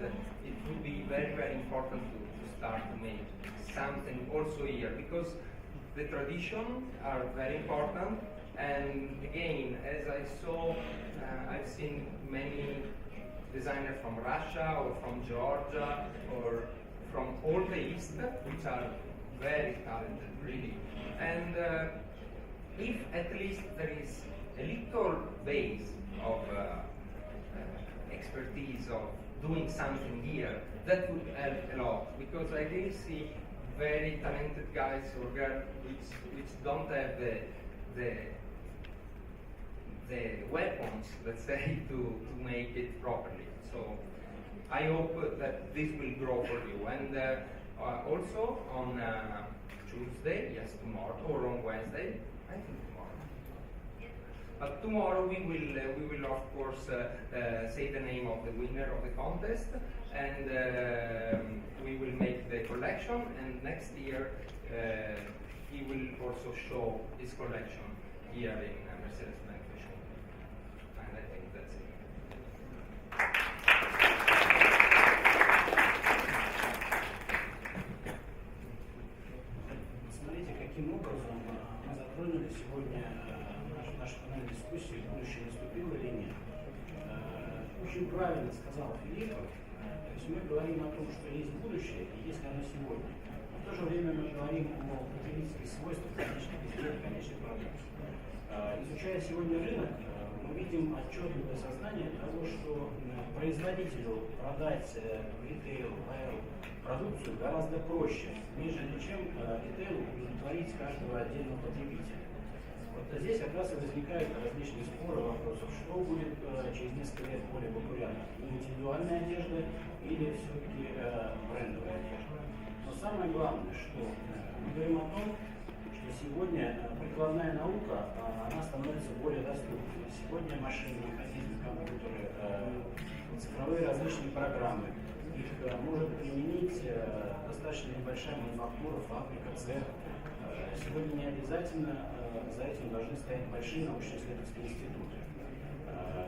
it would be very, very important to start to make something also here, because the traditions are very important. And again, as I saw, I've seen many designers from Russia or from Georgia or from all the East, which are very talented, really. And if at least there is a little base of expertise of doing something here, that would help a lot, because I really see very talented guys or girls which don't have the weapons, let's say, to make it properly. So I hope that this will grow for you. And also on Tuesday, yes, tomorrow, or on Wednesday, I think tomorrow. But tomorrow we will of course say the name of the winner of the contest, and we will make the collection. And next year he will also show his collection here in Mercedes-Benz Fashion. And I think that's it. Смотрите, каким образом мы затронули сегодня нашу панель дискуссии, будущее наступило или нет. Очень правильно сказал Филиппо, то есть мы говорим о том, что есть будущее и есть оно сегодня. Но в то же время мы говорим о потребительских свойствах конечных изделий, конечных продуктов. Изучая сегодня рынок, мы видим отчетливое сознание того, что производителю продать в ритейл, Apparel продукцию гораздо проще, нежели чем ритейлу удовлетворить каждого отдельного потребителя. Вот здесь как раз и возникают различные споры, вопросов, что будет через несколько лет более популярно, индивидуальная одежда или все-таки брендовая одежда. Но самое главное, что мы говорим о том, что сегодня прикладная наука, она становится более доступной. Сегодня машины, механизмы, компьютеры, цифровые различные программы, их может применить достаточно небольшая мануфактура, фабрика, цех. Сегодня не обязательно за этим должны стоять большие научно-исследовательские институты.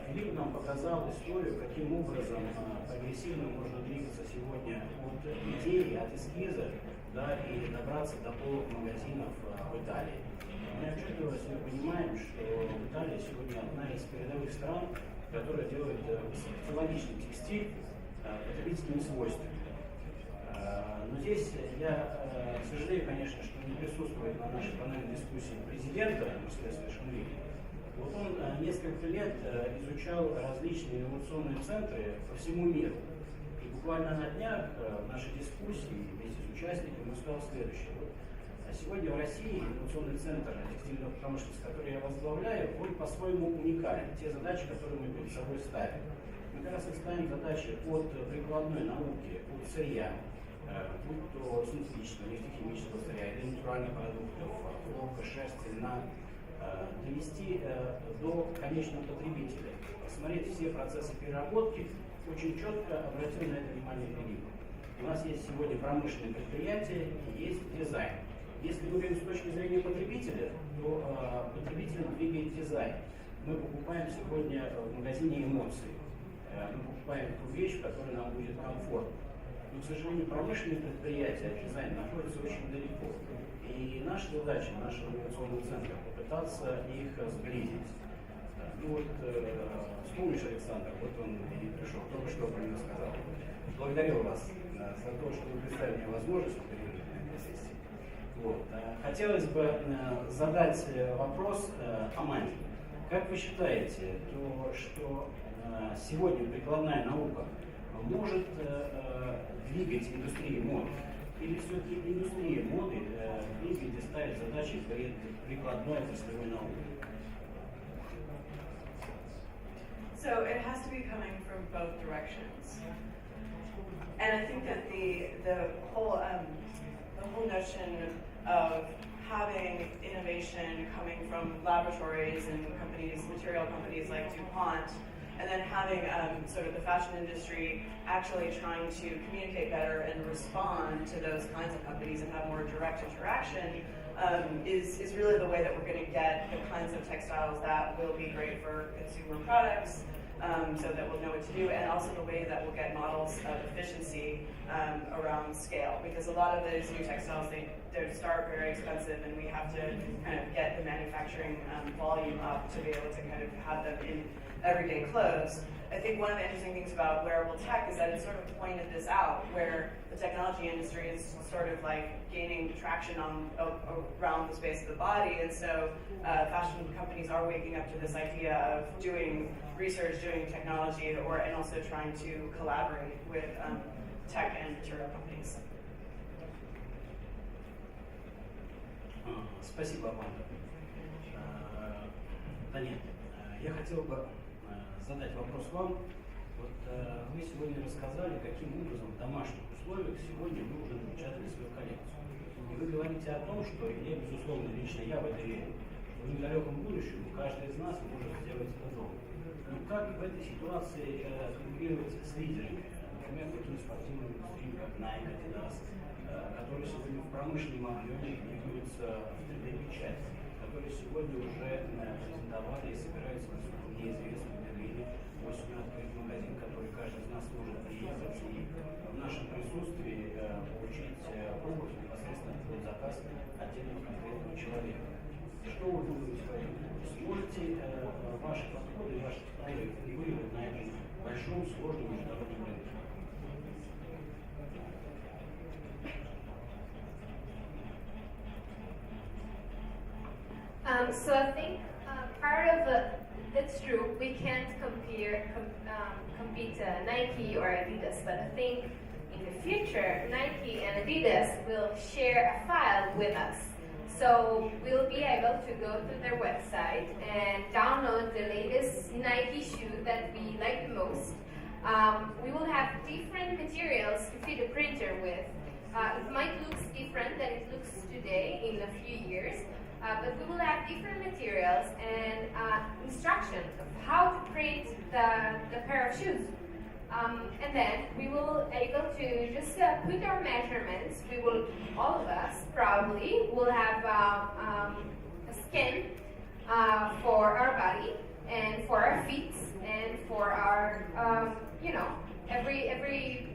Филипп нам показал историю, каким образом прогрессивно можно двигаться сегодня от идеи, от эскиза, да, и добраться до полных магазинов в Италии. Мы отчетливо понимаем, что Италия сегодня одна из передовых стран, которая делает технологичный текстиль потребительскими свойствами. Но здесь я сожалею, конечно, что не присутствует на нашей панельной дискуссии президента Mercedes Fashion Week. Вот он несколько лет изучал различные инновационные центры по всему миру. И буквально на днях в нашей дискуссии вместе с участниками он сказал следующее. Вот, сегодня в России инновационный центр текстильной промышленности, который я возглавляю, он по-своему уникален. Те задачи, которые мы перед собой ставим. Мы как раз и ставим задачи от прикладной науки, от сырья, будь то синтетического, нефтехимического сырья или натуральных продуктов, хлопка, шерсти, льна, довести до конечного потребителя. Посмотреть все процессы переработки, очень четко обратил на это внимание Филиппо. У нас есть сегодня промышленные предприятия и есть дизайн. Если мы говорим с точки зрения потребителя, то потребитель двигает дизайн. Мы покупаем сегодня в магазине эмоции. Мы покупаем ту вещь, которая нам будет комфортна. Но, к сожалению, промышленные предприятия от дизайна находятся очень далеко. И наша задача, нашего инновационного центра, попытаться их сблизить. Ну вот, вспомнишь, Александр, вот он и пришел, только что про него сказал. Благодарю вас за то, что вы представили мне возможность приехать на этой сессии. Вот. Хотелось бы задать вопрос Аманде. Как вы считаете, то, что сегодня прикладная наука может двигать индустрию моды? Или все-таки индустрия моды двигает и ставит задачи перед прикладной отраслевой наукой? So it has to be coming from both directions, and I think that the whole notion of having innovation coming from laboratories and companies, material companies like DuPont, and then having sort of the fashion industry actually trying to communicate better and respond to those kinds of companies and have more direct interaction is really the way that we're going to get the kinds of textiles that will be great for consumer products so that we'll know what to do, and also the way that we'll get models of efficiency around scale, because a lot of those new textiles, they start very expensive, and we have to kind of get the manufacturing volume up to be able to kind of have them in everyday clothes. I think one of the interesting things about wearable tech is that it sort of pointed this out, where the technology industry is sort of like gaining traction around the space of the body, and so fashion companies are waking up to this idea of doing research, doing technology, and also trying to collaborate with tech and material companies. Спасибо, Аманда. Данит, я хотел бы задать вопрос вам. Вот вы сегодня рассказали, каким образом в домашних условиях сегодня вы уже напечатали свою коллекцию. И вы говорите о том, что безусловно, лично я в это верю, что в недалеком будущем каждый из нас может сделать это дома. Но как в этой ситуации конкурировать с лидерами, например, такими спортивными индустриями, как Nike, Adidas, которые сегодня в промышленном объеме двигаются в 3D-печать, которые сегодня уже претендовали и собираются в неизвестном Берлине осенью открыть магазин, который каждый из нас может приехать и в нашем присутствии получить обувь непосредственно под заказ отдельного конкретного человека. Что вы думаете по этому? Сможете ваши подходы и ваши технологии конкурировать на этом большом, сложном международном рынке? So I think part of it's true, we can't compete Nike or Adidas, but I think in the future Nike and Adidas will share a file with us. So we'll be able to go to their website and download the latest Nike shoe that we like the most. We will have different materials to feed a printer with. It might look different than it looks today in a few years. But we will have different materials and instructions of how to print the pair of shoes. And then we will able to just put our measurements. We will, all of us probably, will have a skin for our body and for our feet and for our, every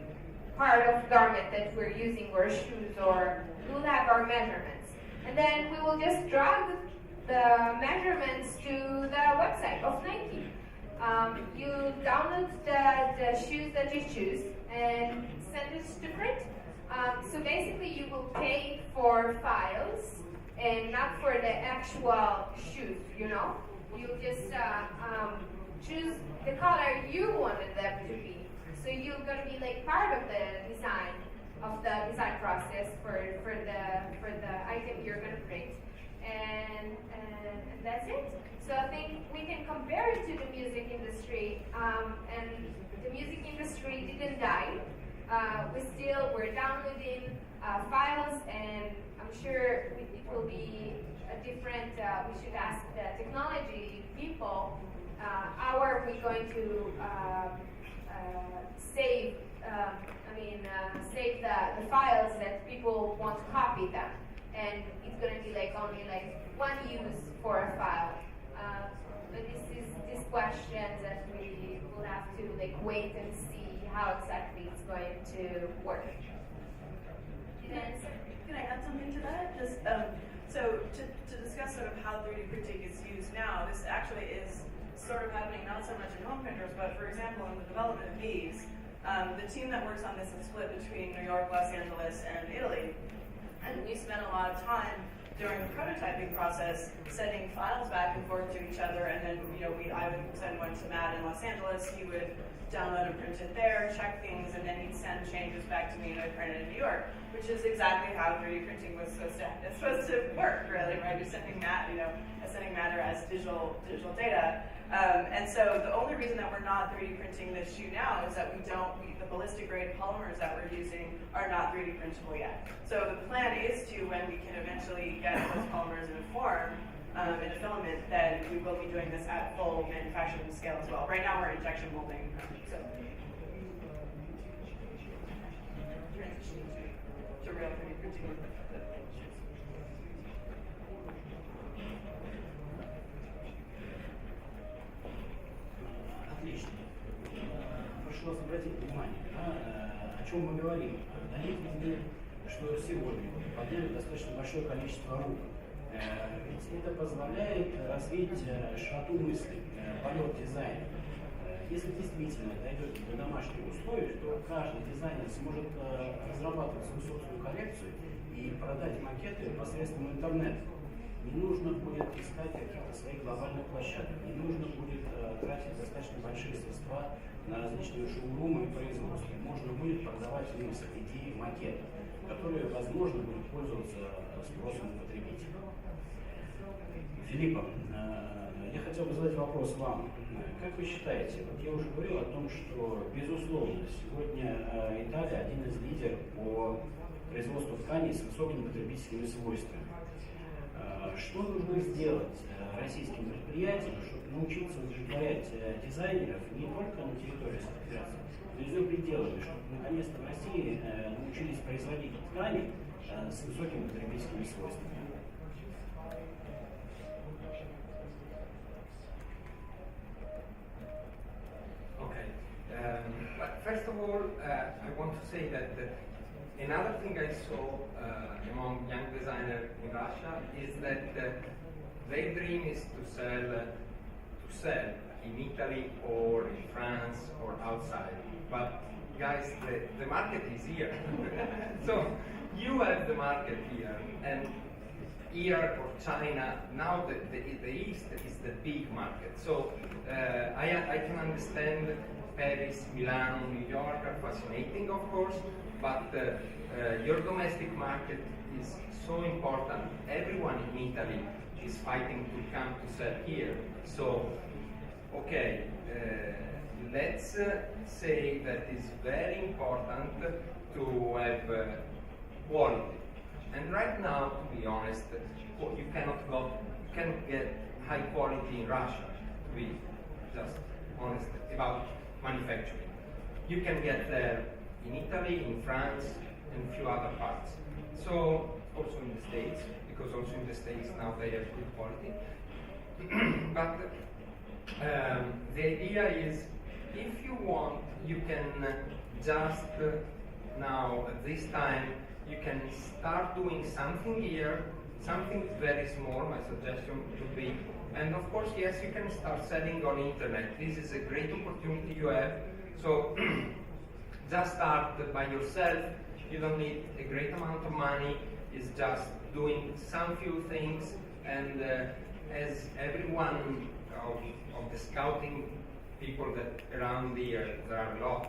part of garment that we're using, or shoes, or we'll have our measurements. And then we will just drag the measurements to the website of Nike. You download the shoes that you choose and send it to print. So basically you will pay for files and not for the actual shoes, You'll just choose the color you wanted them to be. So you're going to be like part of the design process for the item you're going to print, and that's it. So I think we can compare it to the music industry, and the music industry didn't die. We're downloading files, and I'm sure it will be a different. We should ask the technology people how are we going to save. Save the files that people want to copy them, and it's going to be only one use for a file. But this question that we will have to wait and see how exactly it's going to work. Did I answer? Can I add something to that? Just so to discuss sort of how 3D printing is used now, this actually is sort of happening not so much in home printers, but for example in the development of these. The team that works on this is split between New York, Los Angeles, and Italy. And we spent a lot of time during the prototyping process sending files back and forth to each other. And then, I would send one to Matt in Los Angeles. He would download and print it there, check things, and then he'd send changes back to me and I'd print it in New York, which is exactly how 3D printing was supposed to work, really, right? You're sending matter as digital data. And so the only reason that we're not 3D printing this shoe now is that the ballistic grade polymers that we're using are not 3D printable yet. So the plan is to, when we can eventually get those polymers in a form, in a filament, then we will be doing this at full manufacturing scale as well. Right now we're injection molding. So transitioning to real 3D printing. Отлично. обратить внимание, да, о чем мы говорим. Данит видит, что сегодня подняли достаточно большое количество рук. Ведь это позволяет развить широту мысли, полет дизайна. Если действительно дойдет до домашних условий, то каждый дизайнер сможет разрабатывать свою собственную коллекцию и продать макеты посредством интернета. Не нужно будет искать каких-то своих глобальных площадок, не нужно будет тратить достаточно большие средства на различные шоурумы и производства. Можно будет продавать вместо идеи макеты, которые, возможно, будут пользоваться спросом потребителей. Филиппо, я хотел бы задать вопрос вам. Как вы считаете, вот я уже говорил о том, что, безусловно, сегодня Италия один из лидеров по производству тканей с высокими потребительскими свойствами. Что нужно сделать российским предприятиям, чтобы научиться удовлетворять дизайнеров не только на территории Федерации, но и за пределами, чтобы наконец-то в России научились производить ткани с высокими потребительскими свойствами? But first of all, I want to say that another thing I saw among young designers in Russia is that their dream is to sell in Italy or in France or outside. But guys, the market is here. So you have the market here, and here or China, now the East is the big market. So I can understand Paris, Milan, New York are fascinating, of course, but your domestic market is so important. Everyone in Italy is fighting to come to sell here. So, okay, let's say that it's very important to have quality. And right now, to be honest, you can get high quality in Russia, to be just honest about manufacturing. You can get there in Italy, in France, and a few other parts. So, also in the States, because also in the States now they have good quality. But the idea is, if you want, you can just now, at this time, you can start doing something here, something very small, my suggestion would be. And of course, yes, you can start selling on internet. This is a great opportunity you have. So just start by yourself. You don't need a great amount of money. It's just doing some few things. And as everyone of the scouting people that around here, there are a lot.